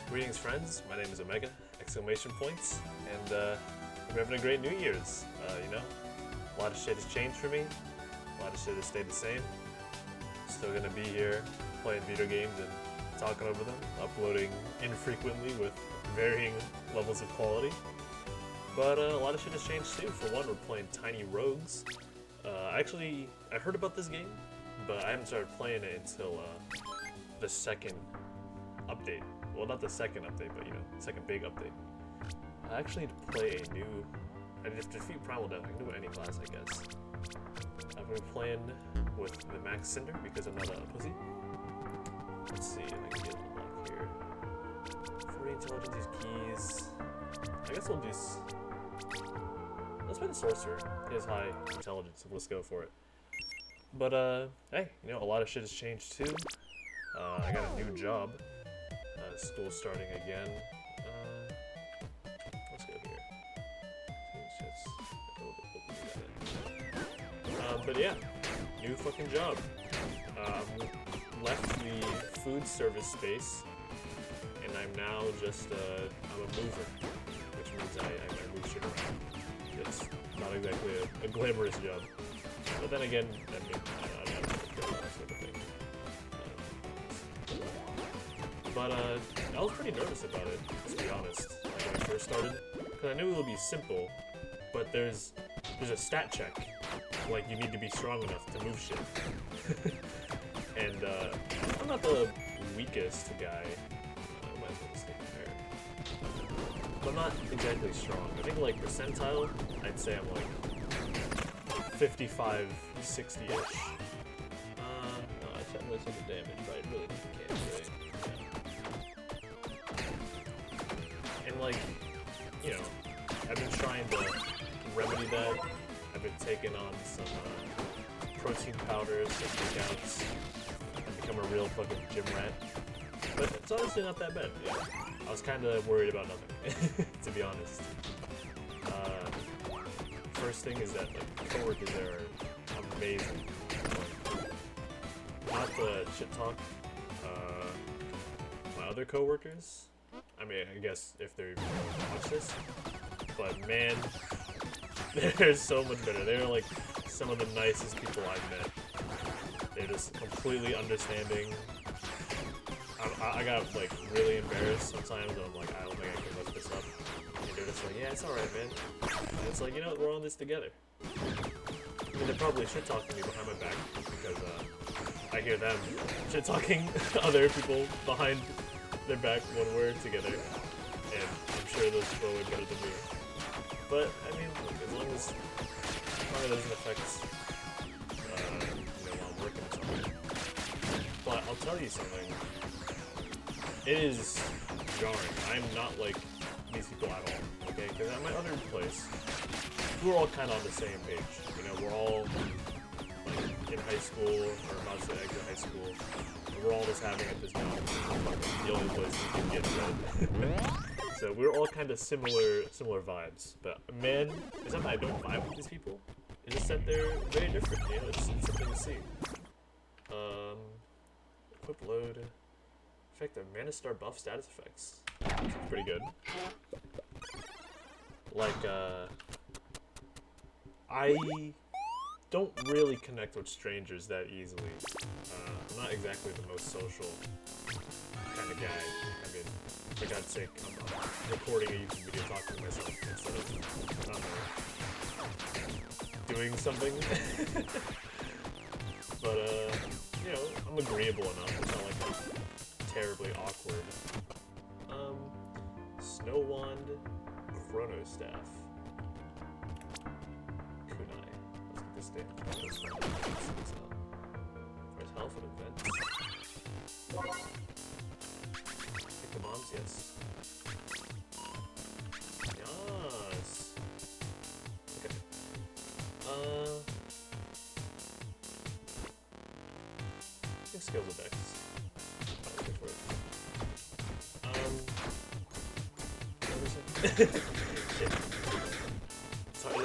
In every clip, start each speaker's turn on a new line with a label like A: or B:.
A: Greetings, friends. My name is Omega! Exclamation points, and we're having a great New Year's. You know, a lot of shit has changed for me. A lot of shit has stayed the same. Still gonna be here playing video games and talking over them, uploading infrequently with varying levels of quality. But a lot of shit has changed too. For one, we're playing Tiny Rogues. I heard about this game, but I haven't started playing it until the second update. Well, not the second update, but you know, second big update. I actually need to play a new. I just defeat Primal Death. I can do it any class, I guess. I've been playing with the Max Cinder because I'm not a pussy. Let's see if I can get a lock here. 40 intelligence, use keys. I guess we'll do. Let's play the Sorcerer. He has high intelligence, so let's go for it. But, hey, you know, a lot of shit has changed too. I got a new job. School starting again. Let's go here. But yeah, new fucking job. Left the food service space, and I'm now just, I'm a mover, which means I move shit around. It's not exactly a glamorous job. But then again, I mean, I don't know, that sort of thing. But I was pretty nervous about it, to be honest, like when I first started. Because I knew it would be simple, but there's a stat check. Like, you need to be strong enough to move shit. And I'm not the weakest guy. I might as well stay there. But I'm not exactly strong. I think, like, percentile, I'd say I'm like 55, 60-ish. No, I tried to listen to damage, but I really can't really. And like, you know, I've been trying to remedy that. I've been taking on some protein powders, some workouts. I've become a real fucking gym rat. But it's honestly not that bad. Yeah. I was kind of worried about nothing, to be honest. First thing is that like coworkers there are amazing. Not the shit talk. My other coworkers. I mean, I guess if they're even going to watch this, but man, they're so much better. They're like some of the nicest people I've met. They're just completely understanding. I got like really embarrassed sometimes, and I'm like, I don't think I can look this up. And they're just like, yeah, it's alright, man. And it's like, you know, we're on this together. I mean, they're probably shit talking me behind my back because I hear them shit talking other people behind their back one word together, and I'm sure those people are way better than me. But I mean, look, as long as it doesn't affect, you know, while I'm working or something. But I'll tell you something. It is jarring. I'm not like these people at all. Okay, because at my other place, we're all kind of on the same page. You know, we're all like in high school or about to exit high school. We're all just having at this moment the only place we can get fed. So we're all kind of similar vibes. But man, it's not that I don't vibe with these people. It's just that they're very different. You know, it's something to see. Equip load. Effective Mana Star buff status effects. Sounds pretty good. Like I don't really connect with strangers that easily. I'm not exactly the most social kind of guy. I mean, for God's sake, I'm recording a YouTube video talking to myself instead of, doing something. But, you know, I'm agreeable enough. It's not like I'm terribly awkward. Snow Wand, Chrono Staff. Let's get this thing. Where's health and events? Pick the bombs, yes. Yes. Okay. I think skills are dex. Shit.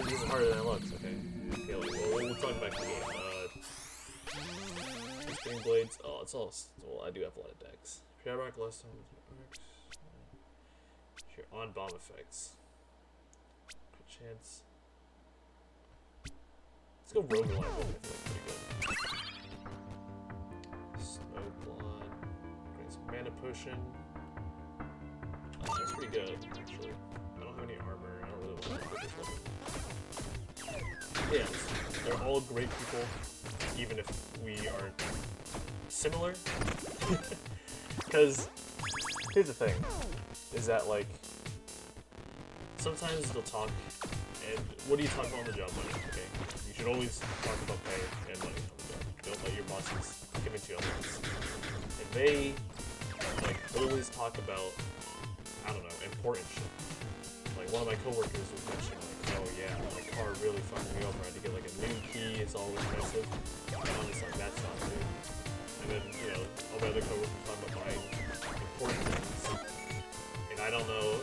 A: This is harder than it looks, okay? Okay, we'll talk back to the game. Spinning blades. Oh, it's all. Well, I do have a lot of decks. PR rock less than. You're on bomb effects. Good chance. Let's go roguelike. I feel like pretty good. Snow blonde. Grants mana potion. That's pretty good, actually. I don't have any armor. I don't really want to put this weapon. Yeah, they're all great people, even if we are similar. Because here's the thing, is that like sometimes they'll talk, and what do you talk about on the job? Money, okay? You should always talk about pay and money on the job. Don't let your bosses convince you otherwise. And they like always talk about, I don't know, important shit. Like one of my coworkers was mentioning like, oh yeah, my car really fucked me over. I had to get like a new key. It's all expensive. And I'm just like, that's not good. And then, you know, all my other coworkers talk about buying important things. And I don't know,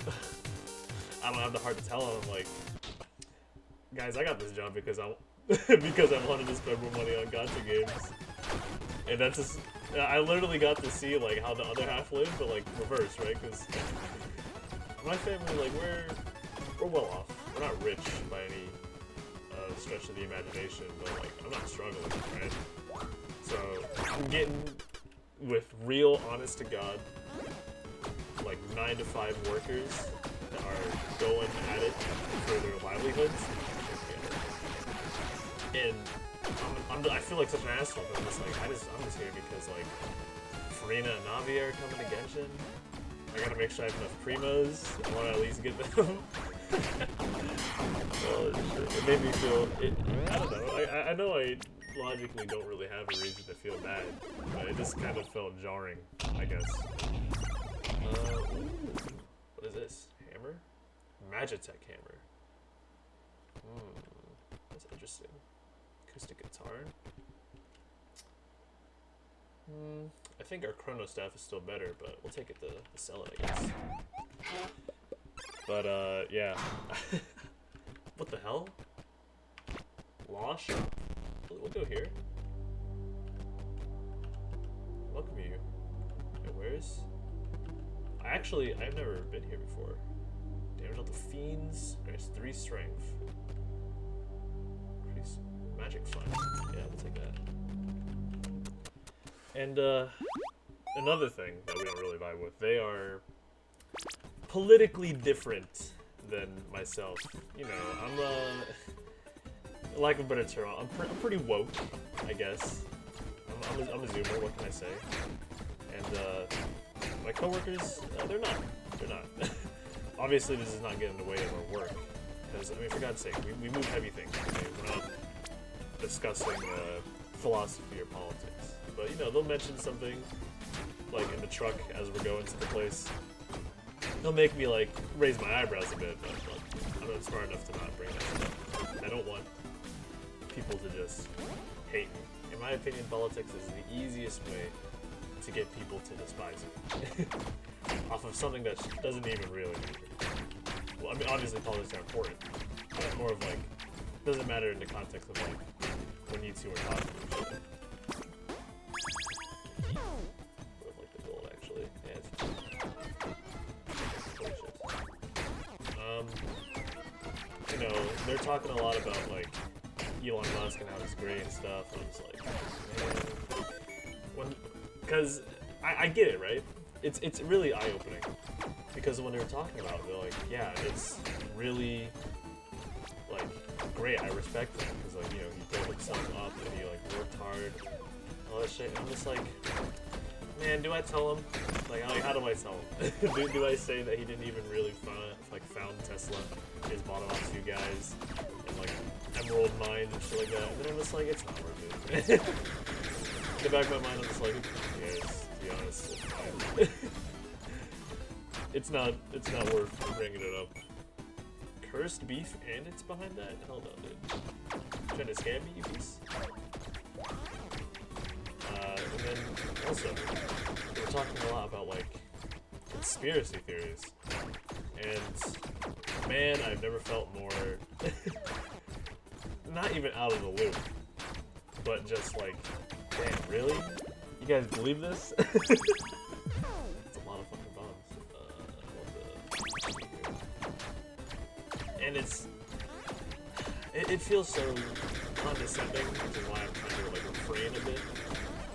A: I don't have the heart to tell them, like, guys, I got this job because I wanted to spend more money on gacha games. And that's just, I literally got to see, like, how the other half lived, but, like, reverse, right? Because my family, like, we're well off. We're not rich by any stretch of the imagination, but, like, I'm not struggling, right? So, I'm getting with real, honest to God, like 9 to 5 workers that are going at it for their livelihoods. And I feel like such an asshole, but I'm just like, I'm just here because like Farina and Navi are coming to Genshin. I gotta make sure I have enough primos. I want to at least get them. Oh, shit. It made me feel, I don't know, I know I logically don't really have a reason to feel bad, but it just kind of felt jarring, I guess. Ooh. What is this? Hammer? Magitech hammer. That's interesting. Acoustic guitar. I think our chrono staff is still better, but we'll take it to sell it, I guess. But, yeah. What the hell? Law shop? We'll go here. Welcome you. And where's... I've never been here before. Damage out the fiends. There's 3 strength. Increase magic fund. Yeah, we'll take that. And another thing that we don't really vibe with, they are politically different than myself. You know, I'm lack of a better term, I'm pretty woke, I guess. I'm a zoomer, what can I say? And my coworkers, they're not. Obviously, this is not getting in the way of our work. Because, I mean, for God's sake, we move heavy things. Okay? We're not discussing philosophy or politics. But, you know, they'll mention something, like, in the truck as we're going to the place. They'll make me, like, raise my eyebrows a bit, but I'm not smart enough to not bring that stuff. I don't want people to just hate me. In my opinion, politics is the easiest way to get people to despise you. Off of something that doesn't even really matter. Well, I mean, obviously politics are important, but more of like, doesn't matter in the context of like, when you two are talking to each other. Would have liked the gold, actually. Yeah, it's... Holy shit. You know, they're talking a lot about like, Elon Musk and how he's great and stuff, and I'm just like, man. Because I get it, right? It's really eye-opening. Because when they were talking about it, they're like, yeah, it's really, like, great. I respect him. Because, like, you know, he built himself up and he, like, worked hard. All that shit. And I'm just like, man, do I tell him? Like how do I tell him? do I say that he didn't even really found Tesla? He just bought it off 2 guys. And, like, Emerald Mine and shit like that. And then I'm just like, it's not worth it. In the back of my mind, I'm just like, who cares, to be honest. It's fine. It's not worth bringing it up. Cursed beef and it's behind that? Hell no, dude. Trying to scam me, you piece? And then, also, we were talking a lot about, like, conspiracy theories. And, man, I've never felt more... not even out of the loop, but just like, damn, really? You guys believe this? It's a lot of fucking bombs. I love the... And it feels so condescending, which is why I'm trying to like refrain a bit.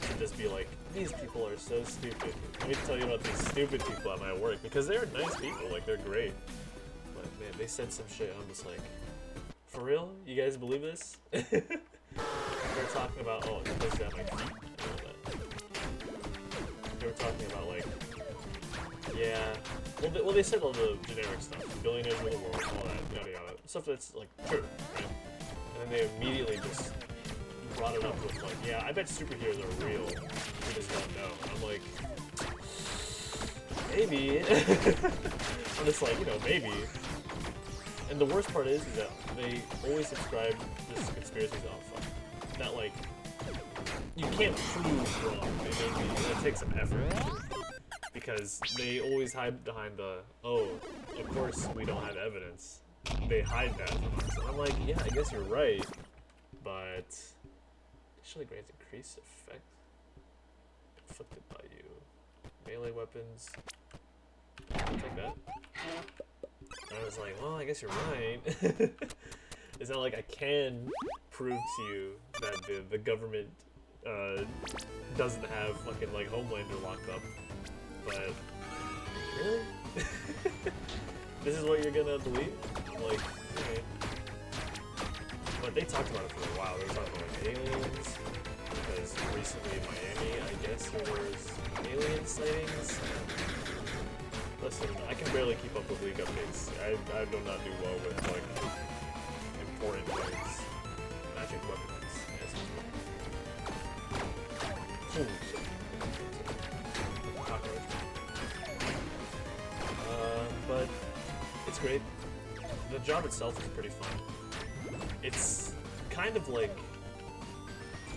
A: And just be like, these people are so stupid. Let me tell you about these stupid people at my work, because they're nice people, like they're great. But man, they said some shit, I'm just like, for real? You guys believe this? They're talking about, oh, this at my feet. I know that. They were talking about like, yeah, well they said all the generic stuff, billionaires of the world, all that, yada yada, stuff that's like true, right? And then they immediately just brought it up with like, yeah, I bet superheroes are real. We just don't know. I'm like, maybe. I'm just like, you know, maybe. And the worst part is that they always subscribe this conspiracy alpha. That like, you can't prove wrong. It takes some effort. Because they always hide behind the, oh, of course we don't have evidence. They hide that from us. And I'm like, yeah, I guess you're right. But initially grants increased effect inflicted by you. Melee weapons. I'll take that. And I was like, well, I guess you're right. It's not like I can prove to you that the government doesn't have fucking like Homelander locked up. But really? This is what you're gonna believe? I'm like, okay. But they talked about it for a while. They were talking about like aliens, because recently in Miami, I guess there was alien sightings. Listen, I can barely keep up with league updates. I do not do well with like important things. Magic weapons. Yes. Ooh, shit. Cockroach. But it's great. The job itself is pretty fun. It's kind of like,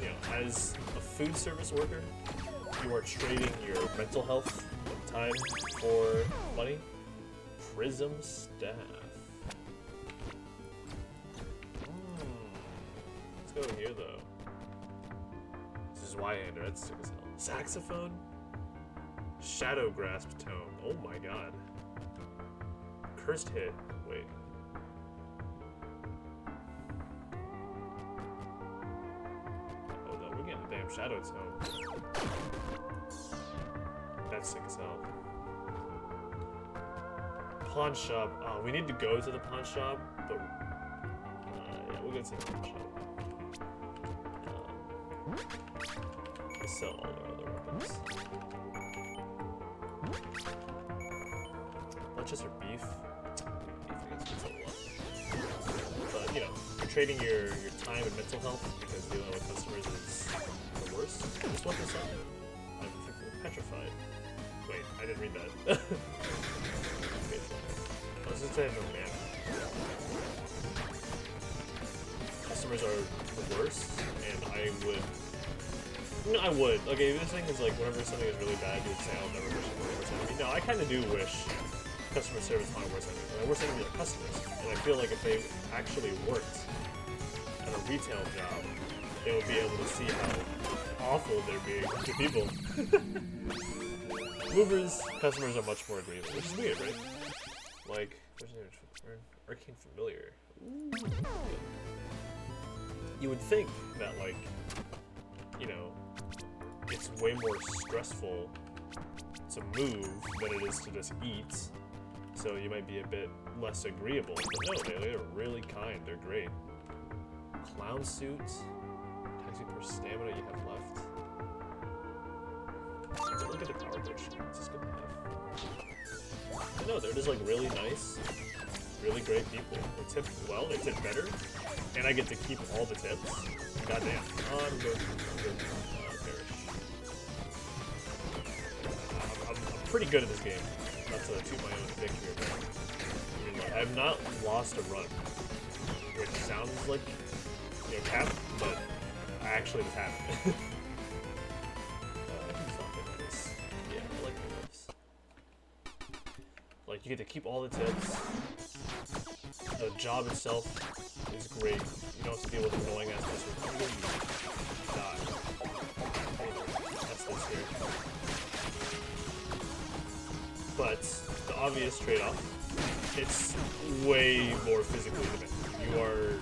A: you know, as a food service worker, you are trading your mental health, time, for money. Prism staff. Let's go here though. This is Y-hander, that's sick as hell. Saxophone? Shadow grasp tone. Oh my god. Cursed hit. Wait. Oh no, we're getting a damn shadow tone. That's sick as hell. Pawn shop. Oh, we need to go to the pawn shop, but yeah, we'll go to the pawn shop. We'll sell all our other weapons. Rochester beef. But you know, you're trading your time and mental health because dealing with customers is the worst. Just what this up. I'm petrified. Wait, I didn't read that. I was just saying no mana. Customers are the worst, and I would. No, I would. Okay, this thing is like whenever something is really bad, you would say, I'll never wish it on a worse enemy. No, I kind of do wish customer service on a worse enemy. My worst enemy are customers. And I feel like if they actually worked at a retail job, they would be able to see how awful they're being to people. Movers, customers are much more agreeable, which is weird, right? Like, there's an arcane familiar. Ooh. You would think that, like, you know, it's way more stressful to move than it is to just eat. So you might be a bit less agreeable. But no, they're really kind. They're great. Clown suit. Tax you per stamina you have left. Look at the power potion. It's just good to have. No, they're just like really nice, really great people. They tip well, they tip better, and I get to keep all the tips. Goddamn. I'm good. Perish. I'm pretty good at this game. Not to toot my own dick here, but I mean, like, I've not lost a run, which sounds like, you know, cap, but I actually just haven't. Yeah, I like the tips. Like, you get to keep all the tips. The job itself is great. You don't have to deal with annoying ass customers. Die. That's this here. But the obvious trade-off, it's way more physically demanding. You are,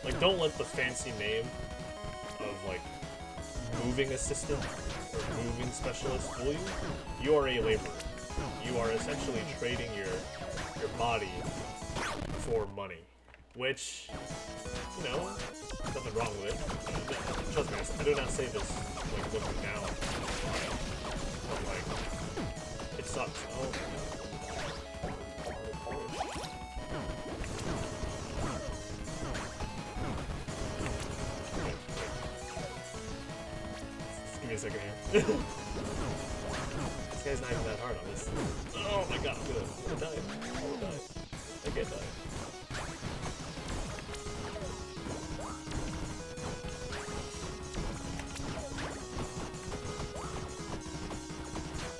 A: like, don't let the fancy name of, like, moving assistant or moving specialist fool you. You are a laborer. You are essentially trading your body for money, which, you know, nothing wrong with it. Trust me, I do not say this, like, looking down. But, like, it sucks. Oh, just give me a second here. This guy's not even that hard on this. Oh my god, I'm gonna die. I'm gonna die. I can't die.